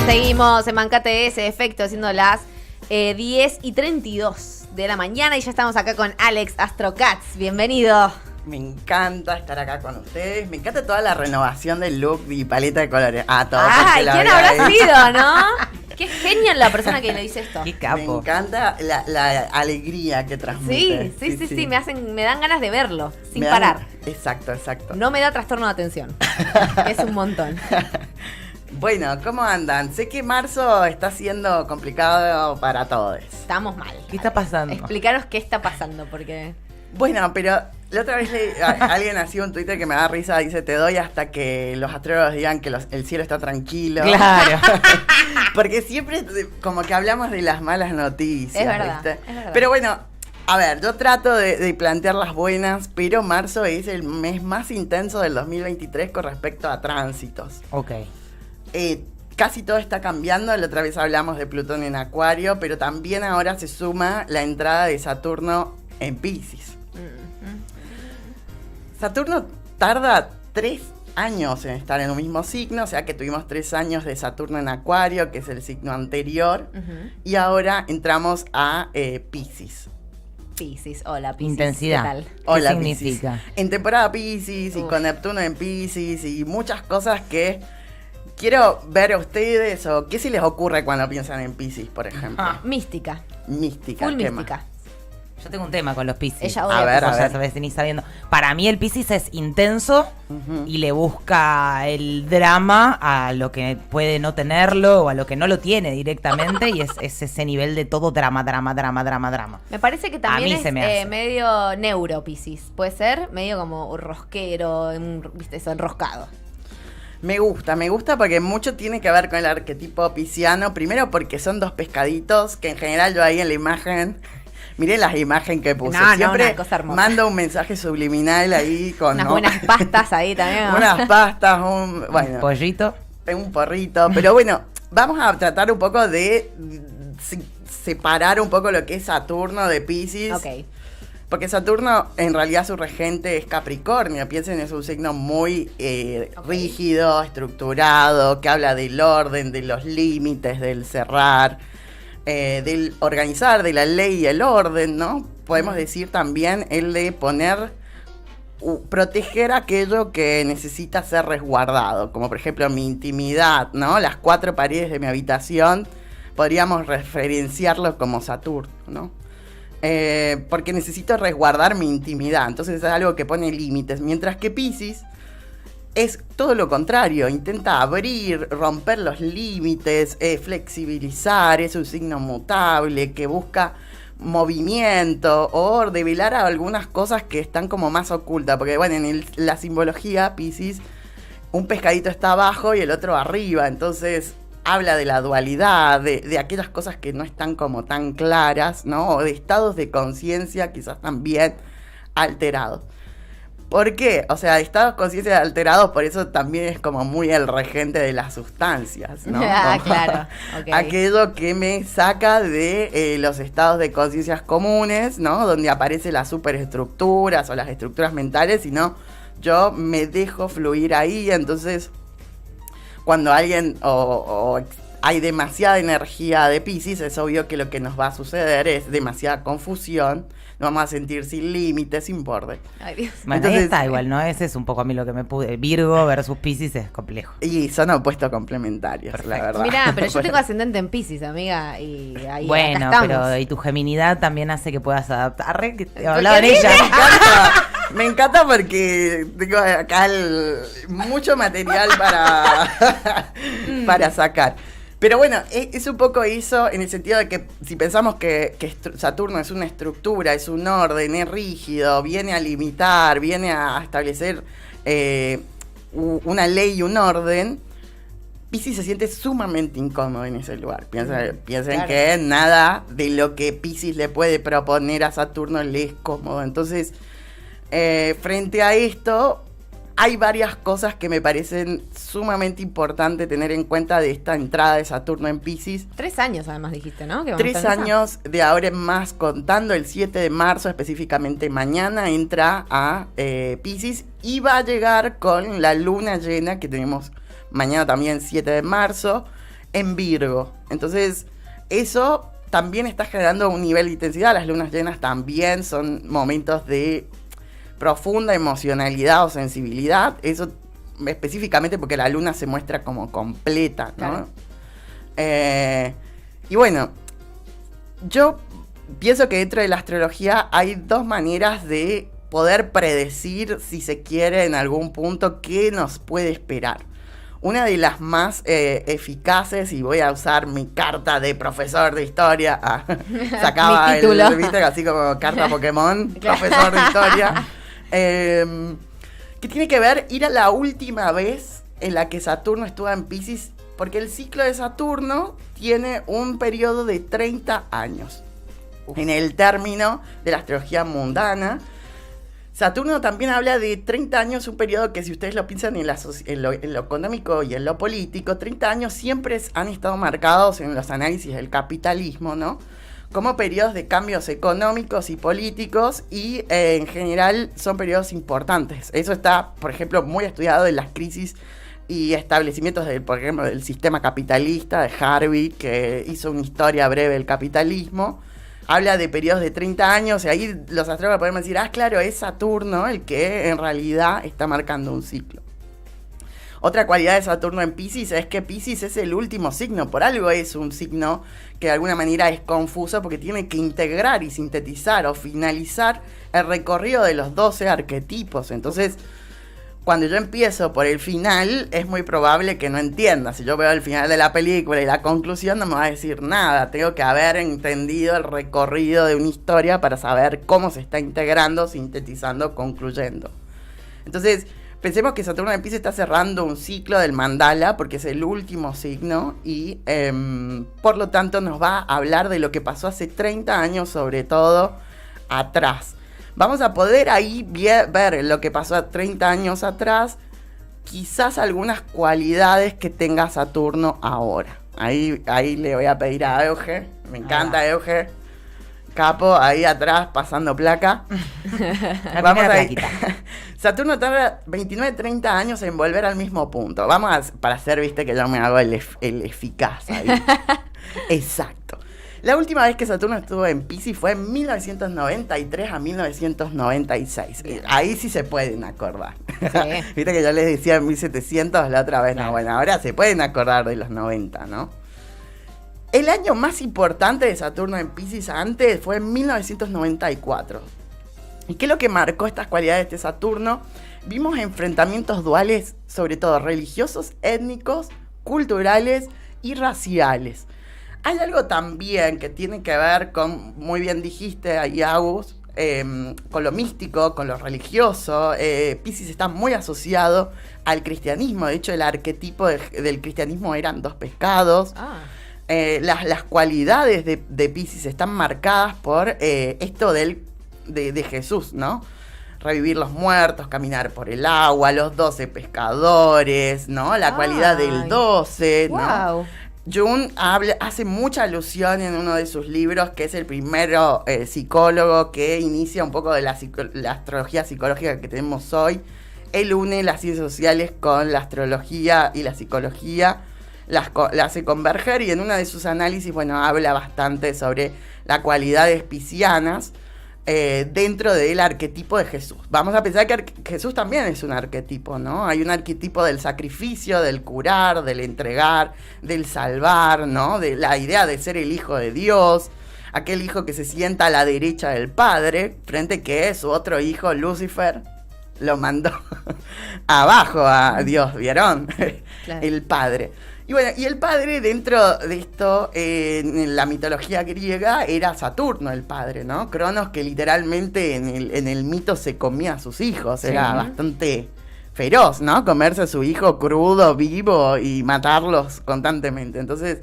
Seguimos en Bancate ese efecto, siendo las 10:32 de la mañana y ya estamos acá con Alex Astrocats. Bienvenido. Me encanta estar acá con ustedes. Me encanta toda la renovación del look y paleta de colores. Ay, ¿quién habrá sido, no? Qué genial la persona que le dice esto. Qué capo. Me encanta la alegría que transmite. Sí. Me dan ganas de verlo, sin parar. Exacto. No me da trastorno de atención. Es un montón. Bueno, ¿cómo andan? Sé que marzo está siendo complicado para todos. Estamos mal. ¿Qué está pasando? Explicaros qué está pasando, porque... Bueno, pero la otra vez alguien hacía un Twitter que me da risa, dice, te doy hasta que los astrólogos digan que el cielo está tranquilo. Claro. Porque siempre como que hablamos de las malas noticias. Es verdad, ¿viste? es verdad. Pero bueno, a ver, yo trato de plantear las buenas, pero marzo es el mes más intenso del 2023 con respecto a tránsitos. Ok. Casi todo está cambiando. La otra vez hablamos de Plutón en Acuario, pero también ahora se suma la entrada de Saturno en Piscis. Saturno tarda 3 años en estar en un mismo signo, o sea que tuvimos 3 años de Saturno en Acuario, que es el signo anterior, y ahora entramos a Piscis. Piscis, hola Piscis. Intensidad. ¿Qué tal? Hola, ¿Qué significa? Piscis. En temporada Piscis y con Neptuno en Piscis y muchas cosas que quiero ver a ustedes, o qué se les ocurre cuando piensan en Piscis, por ejemplo. Mística. Mística. Full ¿qué mística. más? Yo tengo un tema con los Piscis. Ella odia A ver, Ya sabes, venís sabiendo. Para mí el Piscis es intenso y le busca el drama a lo que puede no tenerlo o a lo que no lo tiene directamente y es ese nivel de todo drama. Me parece que también A mí se me es hace. medio neuro Piscis. Puede ser medio como rosquero, viste, eso, enroscado. Me gusta porque mucho tiene que ver con el arquetipo pisciano. Primero porque son 2 pescaditos que en general yo ahí en la imagen... Miren las imágenes que puse. Siempre una cosa hermosa. mando un mensaje subliminal ahí con... Unas buenas pastas ahí también. ¿No? Unas pastas, Un pollito. Un porrito. Pero bueno, vamos a tratar un poco de separar un poco lo que es Saturno de Piscis. Ok. Porque Saturno, en realidad, su regente es Capricornio. Piensen, es un signo muy rígido, estructurado, que habla del orden, de los límites, del cerrar, del organizar, de la ley y el orden, ¿no? Podemos decir también el de proteger aquello que necesita ser resguardado, como por ejemplo mi intimidad, ¿no? Las 4 paredes de mi habitación, podríamos referenciarlo como Saturno, ¿no? Porque necesito resguardar mi intimidad, entonces es algo que pone límites, mientras que Piscis es todo lo contrario, intenta abrir, romper los límites, flexibilizar, es un signo mutable que busca movimiento o develar algunas cosas que están como más ocultas, porque bueno, en la simbología Piscis, un pescadito está abajo y el otro arriba, entonces habla de la dualidad, de aquellas cosas que no están como tan claras, ¿no? O de estados de conciencia quizás también alterados. ¿Por qué? O sea, estados de conciencia alterados, por eso también es como muy el regente de las sustancias, ¿no? Claro. Okay. Aquello que me saca de los estados de conciencias comunes, ¿no? Donde aparecen las superestructuras o las estructuras mentales, sino yo me dejo fluir ahí, entonces cuando alguien o hay demasiada energía de Piscis, es obvio que lo que nos va a suceder es demasiada confusión, nos vamos a sentir sin límites, sin borde. Ay, Dios. Bueno, Entonces, ahí está igual, ¿no? Ese es un poco a mí lo que me pude. Virgo versus Piscis es complejo. Y son opuestos complementarios, Perfecto. la verdad. Mirá, pero yo tengo ascendente en Piscis, amiga, y ahí Bueno, acá pero estamos. y tu geminidad también hace que puedas adaptar. ¿Qué Hablaba en dice? ella. Me encanta porque tengo acá mucho material para sacar. Pero bueno, es un poco eso en el sentido de que si pensamos que Saturno es una estructura, es un orden, es rígido, viene a limitar, viene a establecer una ley y un orden, Piscis se siente sumamente incómodo en ese lugar. Piensen claro. que nada de lo que Piscis le puede proponer a Saturno le es cómodo. Entonces, frente a esto, hay varias cosas que me parecen sumamente importantes tener en cuenta de esta entrada de Saturno en Piscis. 3 años además dijiste, ¿no? Que vamos 3 a estar en esa. años de ahora en más, contando el 7 de marzo, específicamente mañana, entra a Piscis y va a llegar con la luna llena que tenemos mañana también 7 de marzo, en Virgo. Entonces, eso también está generando un nivel de intensidad. Las lunas llenas también son momentos de profunda emocionalidad o sensibilidad. Eso específicamente porque la luna se muestra como completa, ¿no? Claro. Y bueno, yo pienso que dentro de la astrología hay dos maneras de poder predecir, si se quiere, en algún punto, qué nos puede esperar. Una de las más eficaces, y voy a usar mi carta de profesor de historia, sacaba el, ¿viste? Así como carta Pokémon, profesor de historia, que tiene que ver ir a la última vez en la que Saturno estuvo en Piscis, porque el ciclo de Saturno tiene un periodo de 30 años. En el término de la astrología mundana, Saturno también habla de 30 años, un periodo que si ustedes lo piensan en lo económico y en lo político, 30 años siempre han estado marcados en los análisis del capitalismo, ¿no? Como periodos de cambios económicos y políticos y en general son periodos importantes. Eso está, por ejemplo, muy estudiado en las crisis y establecimientos, por ejemplo, del sistema capitalista de Harvey, que hizo una historia breve del capitalismo. Habla de periodos de 30 años y ahí los astrólogos podemos decir, claro, es Saturno el que en realidad está marcando un ciclo. Otra cualidad de Saturno en Piscis es que Piscis es el último signo, por algo es un signo que de alguna manera es confuso porque tiene que integrar y sintetizar o finalizar el recorrido de los 12 arquetipos. Entonces, cuando yo empiezo por el final, es muy probable que no entienda. Si yo veo el final de la película y la conclusión, no me va a decir nada. Tengo que haber entendido el recorrido de una historia para saber cómo se está integrando, sintetizando, concluyendo. Entonces, pensemos que Saturno en Piscis está cerrando un ciclo del mandala, porque es el último signo, y por lo tanto nos va a hablar de lo que pasó hace 30 años, sobre todo atrás. Vamos a poder ahí ver lo que pasó 30 años atrás, quizás algunas cualidades que tenga Saturno ahora. Ahí le voy a pedir a Euge, me encanta Euge, capo, ahí atrás pasando placa. Vamos a ir. Saturno tarda 29-30 años en volver al mismo punto. Para hacer, viste, que yo me hago el eficaz ahí. Exacto. La última vez que Saturno estuvo en Piscis fue en 1993 a 1996. Ahí sí se pueden acordar. Sí. Viste que yo les decía en 1700 la otra vez. No, bueno, ahora se pueden acordar de los 90, ¿no? El año más importante de Saturno en Piscis antes fue en 1994. ¿Y qué es lo que marcó estas cualidades de Saturno? Vimos enfrentamientos duales, sobre todo religiosos, étnicos, culturales y raciales. Hay algo también que tiene que ver con, muy bien dijiste ahí, Agus, con lo místico, con lo religioso. Piscis está muy asociado al cristianismo. De hecho, el arquetipo del cristianismo eran 2 pescados. Las cualidades de Piscis están marcadas por esto de Jesús, ¿no? Revivir los muertos, caminar por el agua, los 12 pescadores, ¿no? La cualidad del 12, ¿no? Wow. Jung hace mucha alusión en uno de sus libros, que es el primero psicólogo que inicia un poco de la astrología psicológica que tenemos hoy. Él une las ciencias sociales con la astrología y la psicología, las hace converger, y en uno de sus análisis, bueno, habla bastante sobre las cualidades piscianas dentro del arquetipo de Jesús. Vamos a pensar que Jesús también es un arquetipo, ¿no? Hay un arquetipo del sacrificio, del curar, del entregar, del salvar, ¿no? De la idea de ser el hijo de Dios, aquel hijo que se sienta a la derecha del Padre, frente que su otro hijo, Lucifer, lo mandó abajo a Dios, ¿vieron? Claro. El Padre. Y bueno, y el padre dentro de esto, en la mitología griega, era Saturno el padre, ¿no? Cronos, que literalmente en el mito se comía a sus hijos, sí. Era bastante feroz, ¿no? Comerse a su hijo crudo, vivo, y matarlos constantemente. Entonces,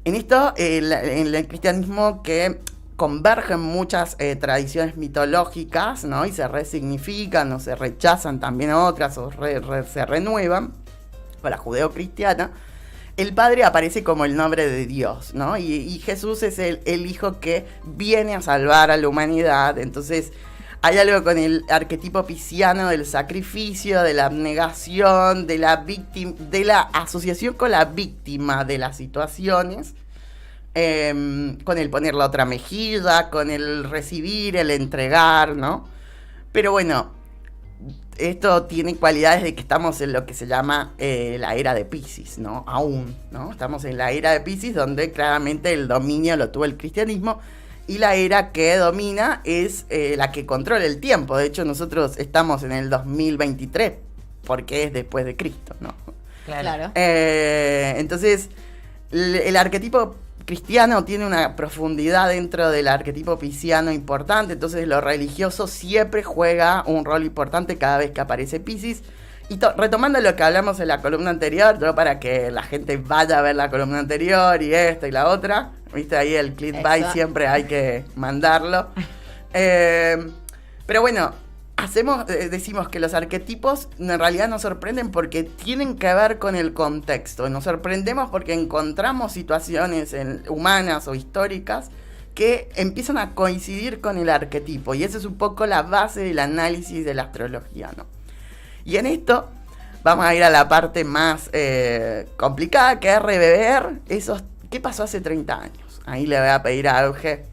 en esto, en el cristianismo, que convergen muchas tradiciones mitológicas, ¿no? Y se resignifican o se rechazan también otras o se renuevan, con la judeocristiana. El Padre aparece como el nombre de Dios, ¿no? Y Jesús es el hijo que viene a salvar a la humanidad. Entonces hay algo con el arquetipo pisciano del sacrificio, de la abnegación, de la asociación con la víctima de las situaciones, con el poner la otra mejilla, con el recibir, el entregar, ¿no? Pero bueno, esto tiene cualidades de que estamos en lo que se llama la era de Piscis, ¿no? Aún, ¿no? Estamos en la era de Piscis, donde claramente el dominio lo tuvo el cristianismo, y la era que domina es la que controla el tiempo. De hecho, nosotros estamos en el 2023, porque es después de Cristo, ¿no? Claro. Entonces, el arquetipo cristiano tiene una profundidad dentro del arquetipo pisciano importante, entonces lo religioso siempre juega un rol importante cada vez que aparece Piscis. Y retomando lo que hablamos en la columna anterior, yo para que la gente vaya a ver la columna anterior y esta y la otra, viste ahí el clickbait siempre hay que mandarlo. Pero bueno, decimos que los arquetipos en realidad nos sorprenden porque tienen que ver con el contexto. Nos sorprendemos porque encontramos situaciones humanas o históricas que empiezan a coincidir con el arquetipo. Y esa es un poco la base del análisis de la astrología, ¿no? Y en esto vamos a ir a la parte más complicada, que es rever qué pasó hace 30 años. Ahí le voy a pedir a Auge.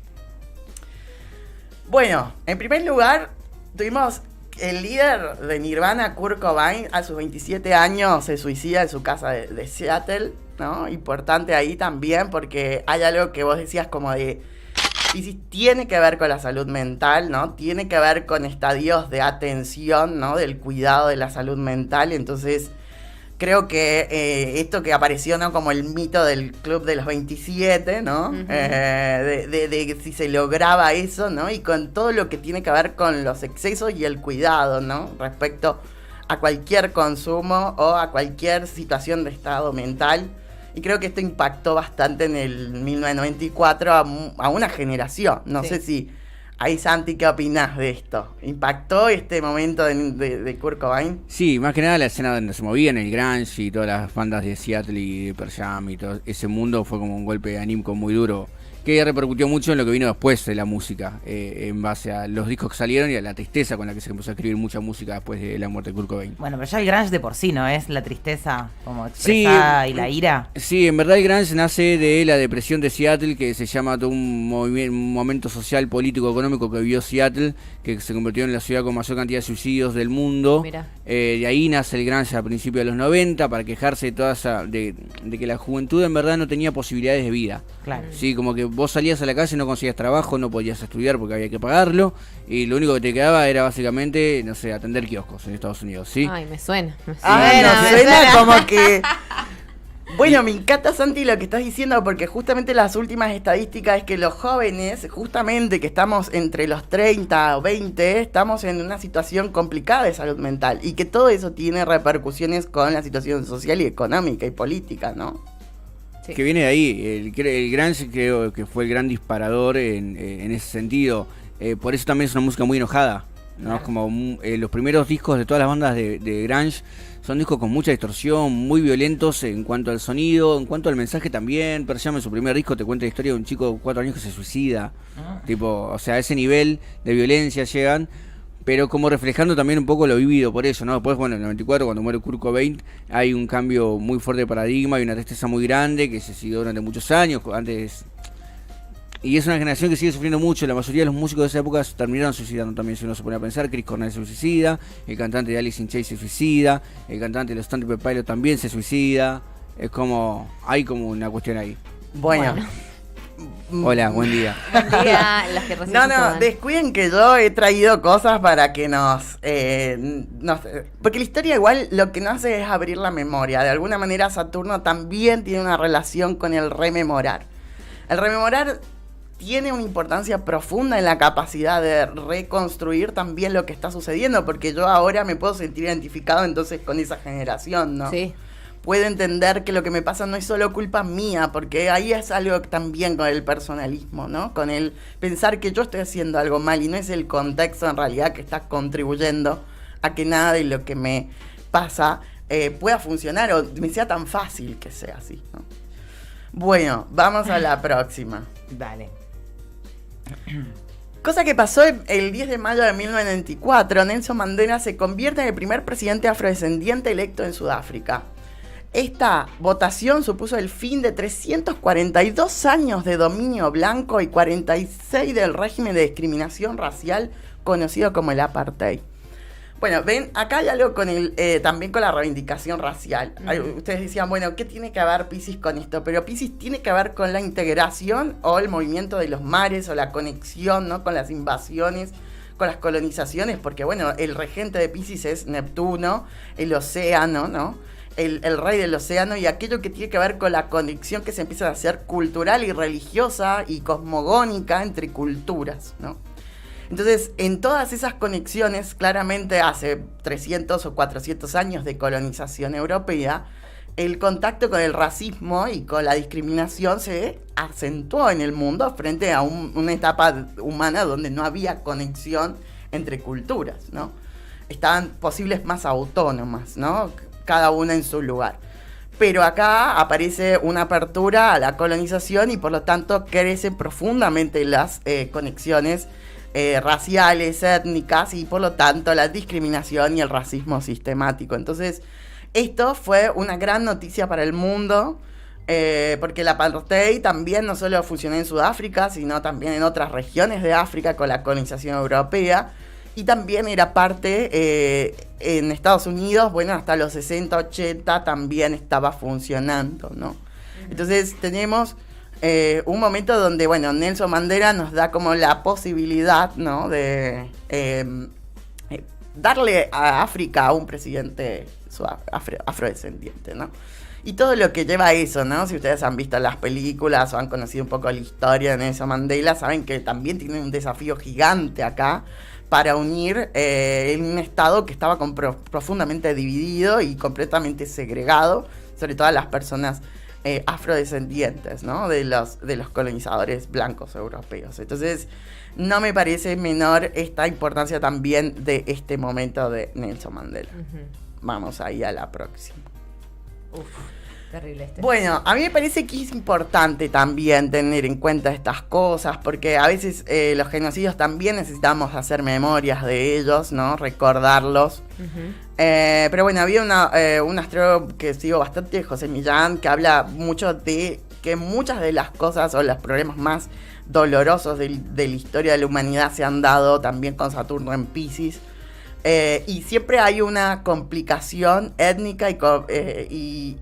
Bueno, en primer lugar, tuvimos el líder de Nirvana, Kurt Cobain, a sus 27 años se suicida en su casa de Seattle, ¿no? Importante ahí también porque hay algo que vos decías como de... Y tiene que ver con la salud mental, ¿no? Tiene que ver con estadios de atención, ¿no? Del cuidado de la salud mental. Entonces, creo que esto que apareció, ¿no? Como el mito del club de los 27, ¿no? Uh-huh. De si se lograba eso, ¿no? Y con todo lo que tiene que ver con los excesos y el cuidado, ¿no? Respecto a cualquier consumo o a cualquier situación de estado mental. Y creo que esto impactó bastante en el 1994 a una generación. No sé si... Ahí, Santi, ¿qué opinás de esto? ¿Impactó este momento de Kurt Cobain? Sí, más que nada la escena donde se movían, el grunge y todas las bandas de Seattle y de Pearl Jam y todo ese mundo fue como un golpe anímico muy duro, que repercutió mucho en lo que vino después de la música, en base a los discos que salieron y a la tristeza con la que se empezó a escribir mucha música después de la muerte de Kurt Cobain. Bueno, pero ya el grunge de por sí, ¿no es? La tristeza como expresada y la ira. Sí, en verdad el grunge nace de la depresión de Seattle, que se llama todo un momento social, político, económico que vivió Seattle, que se convirtió en la ciudad con mayor cantidad de suicidios del mundo. De ahí nace el grunge a principios de los 90 para quejarse de toda esa, de que la juventud en verdad no tenía posibilidades de vida. Claro. Sí, como que vos salías a la calle, no conseguías trabajo, no podías estudiar porque había que pagarlo, y lo único que te quedaba era básicamente, no sé, atender kioscos en Estados Unidos, ¿sí? Ay, me suena. Suena como que... Bueno, me encanta, Santi, lo que estás diciendo, porque justamente las últimas estadísticas es que los jóvenes, justamente que estamos entre los 30 o 20, estamos en una situación complicada de salud mental, y que todo eso tiene repercusiones con la situación social y económica y política, ¿no? Sí. Que viene de ahí, el grunge creo que fue el gran disparador en ese sentido, por eso también es una música muy enojada, ¿no? Claro. Es como los primeros discos de todas las bandas de grunge son discos con mucha distorsión, muy violentos en cuanto al sonido, en cuanto al mensaje también. Pearl Jam en su primer disco te cuenta la historia de un chico de 4 años que se suicida, tipo, o sea, a ese nivel de violencia llegan, pero como reflejando también un poco lo vivido por eso, ¿no? Después, bueno, en el 94, cuando muere Kurt Cobain, hay un cambio muy fuerte de paradigma, hay una tristeza muy grande que se siguió durante muchos años, antes... Y es una generación que sigue sufriendo mucho. La mayoría de los músicos de esa época terminaron suicidando también, si uno se pone a pensar. Chris Cornell se suicida, el cantante de Alice in Chains se suicida, el cantante de los Stone Temple Pilots también se suicida. Es como, hay como una cuestión ahí. Bueno. Hola, buen día. Buen día, las que recién No, descuiden que yo he traído cosas para que nos... porque la historia igual lo que nos hace es abrir la memoria. De alguna manera Saturno también tiene una relación con el rememorar. El rememorar tiene una importancia profunda en la capacidad de reconstruir también lo que está sucediendo, porque yo ahora me puedo sentir identificado entonces con esa generación, ¿no? Sí. Puedo entender que lo que me pasa no es solo culpa mía, porque ahí es algo también con el personalismo, ¿no? Con el pensar que yo estoy haciendo algo mal y no es el contexto en realidad que está contribuyendo a que nada de lo que me pasa pueda funcionar o me sea tan fácil que sea así, ¿no? Bueno, vamos a la próxima. Dale. Cosa que pasó el 10 de mayo de 1994, Nelson Mandela se convierte en el primer presidente afrodescendiente electo en Sudáfrica. Esta votación supuso el fin de 342 años de dominio blanco y 46 del régimen de discriminación racial conocido como el apartheid. Bueno, ven, acá hay algo con también con la reivindicación racial. Ustedes decían, bueno, ¿qué tiene que ver Piscis con esto? Pero Piscis tiene que ver con la integración o el movimiento de los mares o la conexión, ¿no? Con las invasiones, con las colonizaciones, porque bueno, el regente de Piscis es Neptuno, el océano, ¿no? El rey del océano, y aquello que tiene que ver con la conexión que se empieza a hacer cultural y religiosa y cosmogónica entre culturas, ¿no? Entonces, en todas esas conexiones, claramente hace 300 o 400 años de colonización europea, el contacto con el racismo y con la discriminación se acentuó en el mundo frente a una etapa humana donde no había conexión entre culturas, ¿no? Estaban posibles más autónomas, ¿no? Cada una en su lugar. Pero acá aparece una apertura a la colonización y por lo tanto crecen profundamente las conexiones raciales, étnicas y por lo tanto la discriminación y el racismo sistemático. Entonces, esto fue una gran noticia para el mundo, porque el apartheid también no solo funcionó en Sudáfrica, sino también en otras regiones de África con la colonización europea, y también era parte en Estados Unidos, bueno, hasta los 60, 80 también estaba funcionando, ¿no? Entonces tenemos un momento donde, bueno, Nelson Mandela nos da como la posibilidad, ¿no? De darle a África a un presidente afrodescendiente, ¿no? Y todo lo que lleva a eso, ¿no? Si ustedes han visto las películas o han conocido un poco la historia de Nelson Mandela, saben que también tiene un desafío gigante acá para unir en un estado que estaba profundamente dividido y completamente segregado, sobre todo a las personas afrodescendientes, ¿no? De los colonizadores blancos europeos. Entonces, no me parece menor esta importancia también de este momento de Nelson Mandela. Vamos ahí a la próxima. Uf, terrible este. Bueno, a mí me parece que es importante también tener en cuenta estas cosas, porque a veces los genocidios también necesitamos hacer memorias de ellos, ¿no? Recordarlos. Pero bueno, había un astrólogo que sigo bastante, José Millán, que habla mucho de que muchas de las cosas o los problemas más dolorosos de la historia de la humanidad se han dado también con Saturno en Piscis. Y siempre hay una complicación étnica y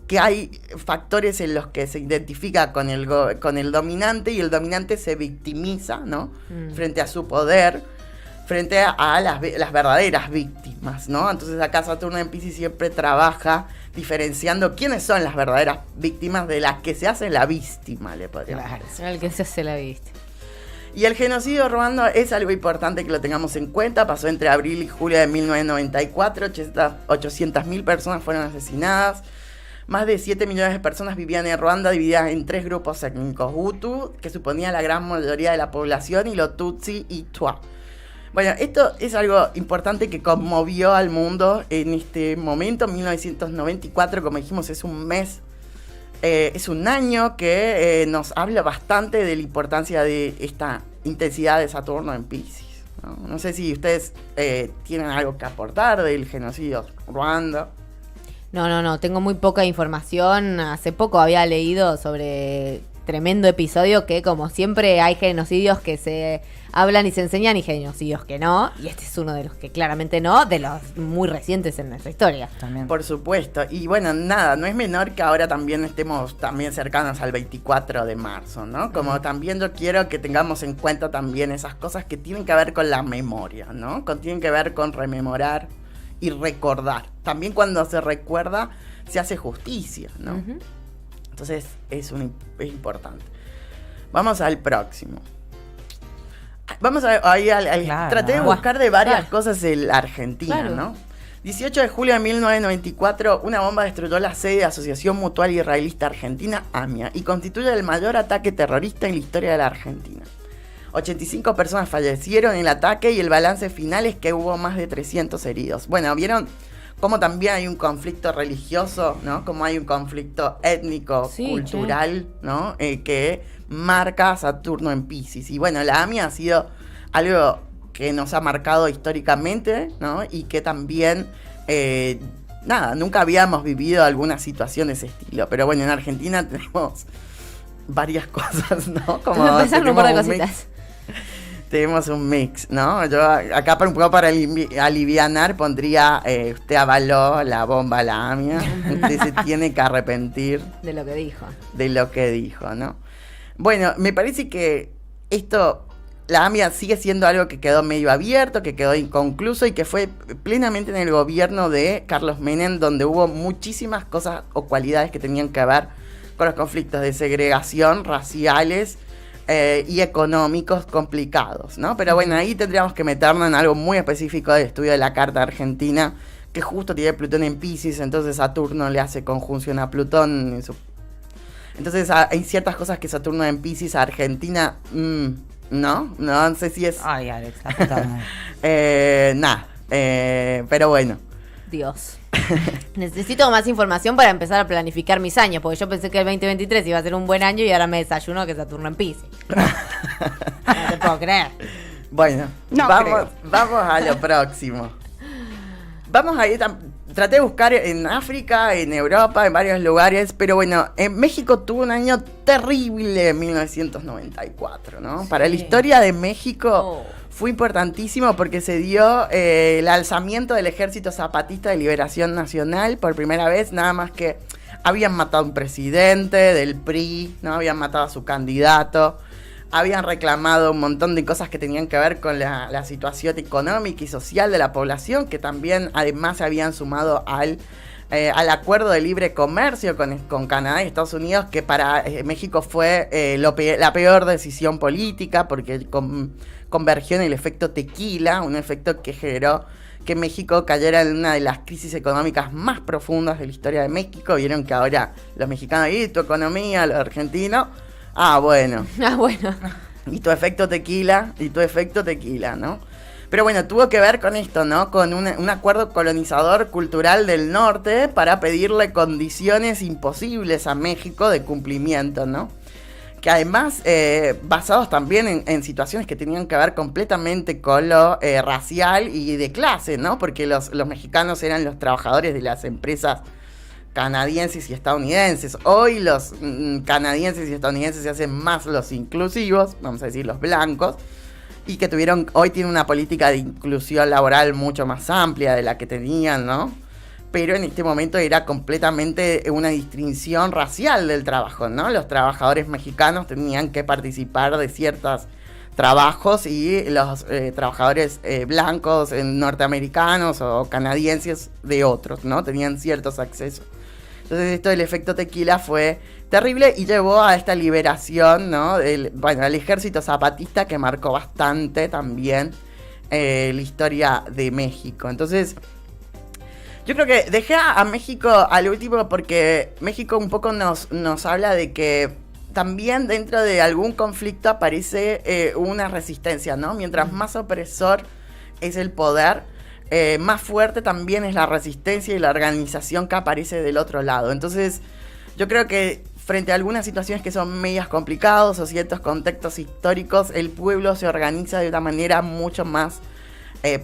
que hay factores en los que se identifica con el dominante y el dominante se victimiza, ¿no? Frente a su poder, frente a las verdaderas víctimas, ¿no? Entonces acá Saturno en Piscis siempre trabaja diferenciando quiénes son las verdaderas víctimas de las que se hace la víctima, le podríamos decir. El que se hace la víctima. Y el genocidio de Ruanda es algo importante que lo tengamos en cuenta. Pasó entre abril y julio de 1994. 800.000 personas fueron asesinadas. Más de 7 millones de personas vivían en Ruanda, divididas en 3 grupos étnicos: Hutu, que suponía la gran mayoría de la población, y los Tutsi y Twa. Bueno, esto es algo importante que conmovió al mundo en este momento. 1994, como dijimos, es un mes. Es un año que nos habla bastante de la importancia de esta intensidad de Saturno en Piscis, ¿no? No sé si ustedes tienen algo que aportar del genocidio Ruanda. No, tengo muy poca información. Hace poco había leído sobre tremendo episodio que, como siempre, hay genocidios que se hablan y se enseñan y genocidios que no. Y este es uno de los que claramente no, de los muy recientes en nuestra historia. También. Por supuesto. Y bueno, nada, no es menor que ahora también estemos también cercanos al 24 de marzo, ¿no? Como también yo quiero que tengamos en cuenta también esas cosas que tienen que ver con la memoria, ¿no? Tienen que ver con rememorar y recordar. También cuando se recuerda, se hace justicia, ¿no? Entonces es importante. Vamos al próximo. Vamos ahí Claro. Traté de buscar de varias cosas en la Argentina, Claro. ¿no? 18 de julio de 1994, una bomba destruyó la sede de Asociación Mutual Israelista Argentina, AMIA, y constituye el mayor ataque terrorista en la historia de la Argentina. 85 personas fallecieron en el ataque y el balance final es que hubo más de 300 heridos. Bueno, ¿vieron como también hay un conflicto religioso, ¿no? Como hay un conflicto étnico, Sí, cultural, ¿no? Que marca a Saturno en Piscis. Y bueno, la AMIA ha sido algo que nos ha marcado históricamente, ¿no? Y que también, nunca habíamos vivido alguna situación de ese estilo. Pero bueno, en Argentina tenemos varias cosas, ¿no? Como un par de un cositas. mix. Tenemos un mix, ¿no? Yo acá un poco para alivianar pondría, usted avaló la bomba a la AMIA, usted se tiene que arrepentir De lo que dijo. de lo que dijo, ¿no? Bueno, me parece que la AMIA sigue siendo algo que quedó medio abierto, que quedó inconcluso y que fue plenamente en el gobierno de Carlos Menem, donde hubo muchísimas cosas o cualidades que tenían que ver con los conflictos de segregación, raciales y económicos complicados, ¿no? Pero bueno, ahí tendríamos que meternos en algo muy específico del estudio de la carta argentina, que justo tiene Plutón en Piscis, entonces Saturno le hace conjunción a Plutón en su... Entonces hay ciertas cosas que Saturno en Piscis a Argentina, no sé si es... Ay, Alex, la puta madre. Pero bueno. Dios. Necesito más información para empezar a planificar mis años, porque yo pensé que el 2023 iba a ser un buen año y ahora me desayuno que Saturno en Piscis. No te puedo creer. Bueno, No vamos a lo próximo. Vamos a ir, traté de buscar en África, en Europa, en varios lugares, pero bueno, en México tuvo un año terrible en 1994, ¿no? Sí. Para la historia de México fue importantísimo porque se dio el alzamiento del Ejército Zapatista de Liberación Nacional por primera vez, nada más que habían matado a un presidente del PRI, ¿no? Habían matado a su candidato. Habían reclamado un montón de cosas que tenían que ver con la situación económica y social de la población, que también además se habían sumado al acuerdo de libre comercio con Canadá y Estados Unidos, que para México fue la peor decisión política, porque convergió en el efecto tequila, un efecto que generó que México cayera en una de las crisis económicas más profundas de la historia de México. Vieron que ahora los mexicanos, y tu economía, los argentinos... bueno. Y tu efecto tequila, ¿no? Pero bueno, tuvo que ver con esto, ¿no? Con un acuerdo colonizador cultural del norte para pedirle condiciones imposibles a México de cumplimiento, ¿no? Que además, basados también en situaciones que tenían que ver completamente con lo racial y de clase, ¿no? Porque los mexicanos eran los trabajadores de las empresas canadienses y estadounidenses. Hoy los canadienses y estadounidenses se hacen más los inclusivos, vamos a decir los blancos, y que hoy tienen una política de inclusión laboral mucho más amplia de la que tenían, ¿no? Pero en este momento era completamente una distinción racial del trabajo, ¿no? Los trabajadores mexicanos tenían que participar de ciertos trabajos y los trabajadores blancos norteamericanos o canadienses de otros, ¿no? Tenían ciertos accesos. Entonces esto del efecto tequila fue terrible y llevó a esta liberación, ¿no? Al ejército zapatista, que marcó bastante también la historia de México. Entonces, yo creo que dejé a México al último porque México un poco nos habla de que también dentro de algún conflicto aparece una resistencia, ¿no? Mientras más opresor es el poder, más fuerte también es la resistencia y la organización que aparece del otro lado. Entonces, yo creo que frente a algunas situaciones que son medias complicadas o ciertos contextos históricos, el pueblo se organiza de una manera mucho más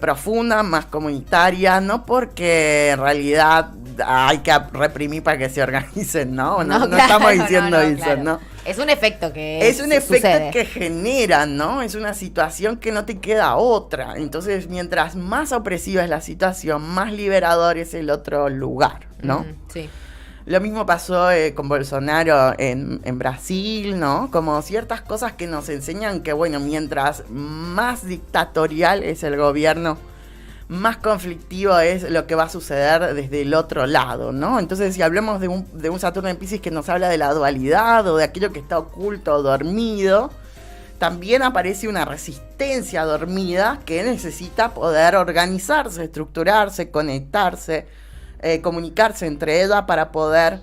profunda, más comunitaria, no porque en realidad hay que reprimir para que se organicen, ¿no? No Claro, estamos diciendo eso, claro. ¿no? Es un efecto que Es un efecto sucede. que genera, ¿no? Es una situación que no te queda otra. Entonces, mientras más opresiva es la situación, más liberador es el otro lugar, ¿no? Sí. Lo mismo pasó con Bolsonaro en Brasil, ¿no? Como ciertas cosas que nos enseñan que, bueno, mientras más dictatorial es el gobierno, más conflictivo es lo que va a suceder desde el otro lado, ¿no? Entonces, si hablamos de un Saturno en Piscis que nos habla de la dualidad o de aquello que está oculto o dormido, también aparece una resistencia dormida que necesita poder organizarse, estructurarse, conectarse, comunicarse entre ellas para poder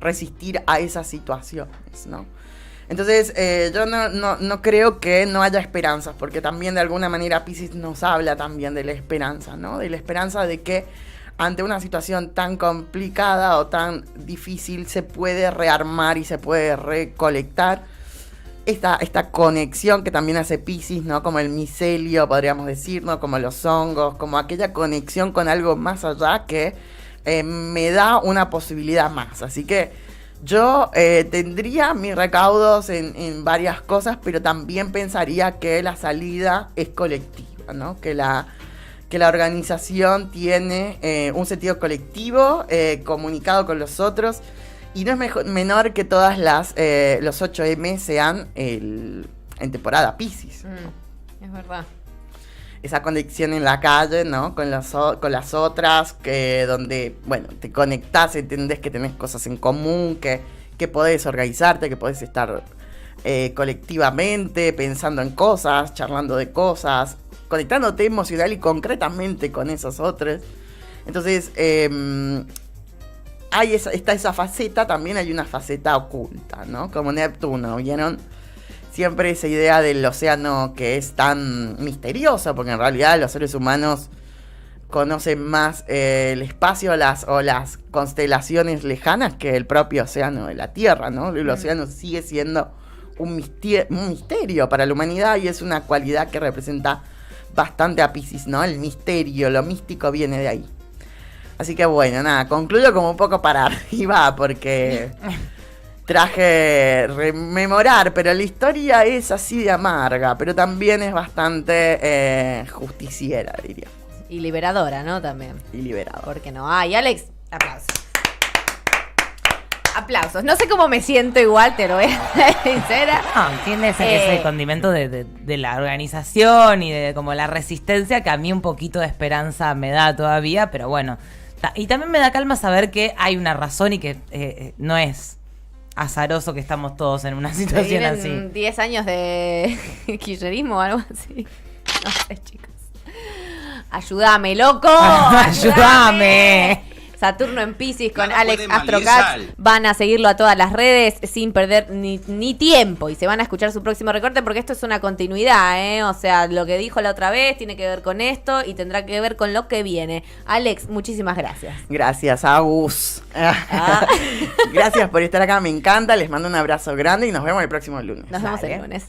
resistir a esas situaciones, ¿no? Entonces, yo no creo que no haya esperanzas, porque también de alguna manera Piscis nos habla también de la esperanza, ¿no? De la esperanza de que ante una situación tan complicada o tan difícil se puede rearmar y se puede recolectar esta conexión que también hace Piscis, ¿no? Como el micelio, podríamos decir, ¿no? Como los hongos, como aquella conexión con algo más allá que me da una posibilidad más. Así que yo tendría mis recaudos en varias cosas, pero también pensaría que la salida es colectiva, ¿no? Que la organización tiene un sentido colectivo, comunicado con los otros, y no es menor que todas los 8M sean en temporada Piscis. Es verdad. Esa conexión en la calle, ¿no? Con las otras, donde, bueno, te conectás, entendés que tenés cosas en común, que podés organizarte, que podés estar colectivamente, pensando en cosas, charlando de cosas, conectándote emocional y concretamente con esos otros. Entonces, está esa faceta, también hay una faceta oculta, ¿no? Como Neptuno, ¿vieron? Siempre esa idea del océano que es tan misterioso, porque en realidad los seres humanos conocen más el espacio o las constelaciones lejanas que el propio océano de la Tierra, ¿no? El océano sigue siendo un misterio para la humanidad y es una cualidad que representa bastante a Piscis, ¿no? El misterio, lo místico viene de ahí. Así que bueno, nada, concluyo como un poco para arriba porque traje rememorar, pero la historia es así de amarga, pero también es bastante justiciera, diría. Y liberadora, ¿no? También. Y liberadora. ¿Por qué no? Ay, Alex, aplausos. Aplausos. No sé cómo me siento igual, te lo voy a ser sincera. No, tiene ese condimento de la organización y de como la resistencia que a mí un poquito de esperanza me da todavía, pero bueno. Y también me da calma saber que hay una razón y que no es azaroso que estamos todos en una situación así. 10 años de kirchnerismo o algo así. No sé, chicos. Ayúdame, loco. Ayúdame. Saturno en Piscis con Nada Alex puede Astrocat. Maliesal. Van a seguirlo a todas las redes sin perder ni tiempo. Y se van a escuchar su próximo recorte porque esto es una continuidad, ¿eh? O sea, lo que dijo la otra vez tiene que ver con esto y tendrá que ver con lo que viene. Alex, muchísimas gracias. Gracias, Agus. Gracias por estar acá, me encanta. Les mando un abrazo grande y nos vemos el próximo lunes. Nos vemos el lunes.